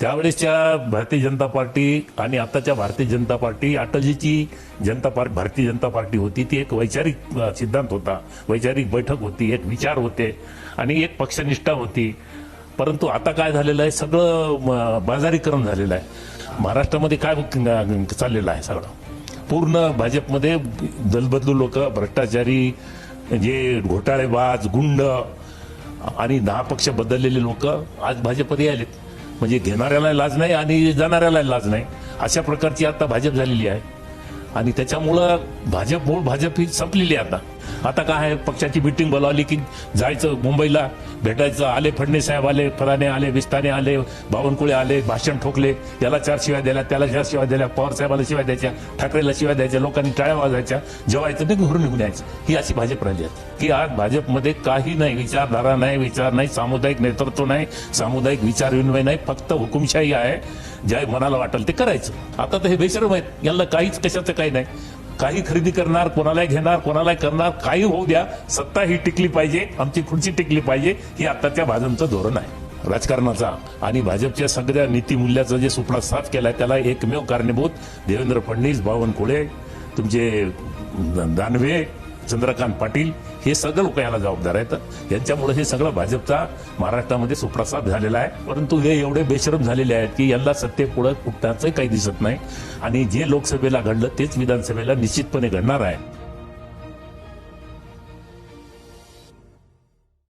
त्यावेळेसच्या Bharatiya Janata party आणि आताच्या Bharatiya Janata party, अटलजीची Bharatiya Janata party होती ती एक वैचारिक सिद्धांत होता, वैचारिक बैठक होती, एक विचार होते आणि एक पक्षनिष्ठा होती. परंतु आता काय झालेलं आहे, सगळं बाजारीकरण झालेलं आहे. महाराष्ट्रामध्ये काय चाललेलं आहे, सगळं पूर्ण भाजपमध्ये दलबदलू लोक, भ्रष्टाचारी, जे घोटाळेबाज, गुंड आणि 10 पक्ष बदललेले लोक आज भाजपमध्ये आलेत. म्हणजे घेणाऱ्याला लाज नाही आणि जाणाऱ्याला लाज नाही, अशा प्रकारची आता भाजप झालेली आहे. आणि त्याच्यामुळं भाजप ही संपलेली आहे. आता काय आहे, पक्षाची मीटिंग बोलावली की जायचं मुंबईला भेटायचं, आले फडणवीस साहेब आले, फलाने आले, विस्ताने आले, बावनकुळे आले, भाषण ठोकले, याला 4 शिवाय दिल्या, त्याला 4 शिवाय दिल्या, पवार साहेबाला शिवाय द्यायच्या, ठाकरेला शिवाय द्यायच्या, लोकांनी टाळ्या वाजायच्या, जेवायचं नाही, घरून निघून यायचं. ही अशी भाजप राहिली आहे की आज भाजपमध्ये काही नाही, विचारधारा नाही, विचार नाही, सामुदायिक नेतृत्व नाही, सामुदायिक विचार विनिमय नाही, फक्त हुकुमशाही आहे. ज्या मनाला वाटेल ते करायचं. आता तर हे बेशरम आहेत, यांना काहीच कशाचं काही नाही. काही खरेदी करणार, कोणालाही घेणार, कोणालाही करणार, काही होऊ द्या, सत्ता ही टिकली पाहिजे, आमची खुर्ची टिकली पाहिजे, ही आताच्या भाजपचं धोरण आहे राजकारणाचा. आणि भाजपच्या सगळ्या नीतिमूल्याचा जे सुपडा साफ केलाय त्याला एकमेव कारणीभूत देवेंद्र फडणवीस, बावनकुळे, तुमचे दानवे, चंद्रकांत पाटील, हे सगळं लोक याला जबाबदार आहेत. यांच्यामुळे हे सगळं भाजपचा महाराष्ट्रामध्ये सुप्रसाद झालेला आहे. परंतु हे एवढे बेशरम झालेले आहेत की यांना सत्तेपुढे कुठल्याच काही दिसत नाही. आणि जे लोकसभेला घडलं तेच विधानसभेला निश्चितपणे घडणार आहे.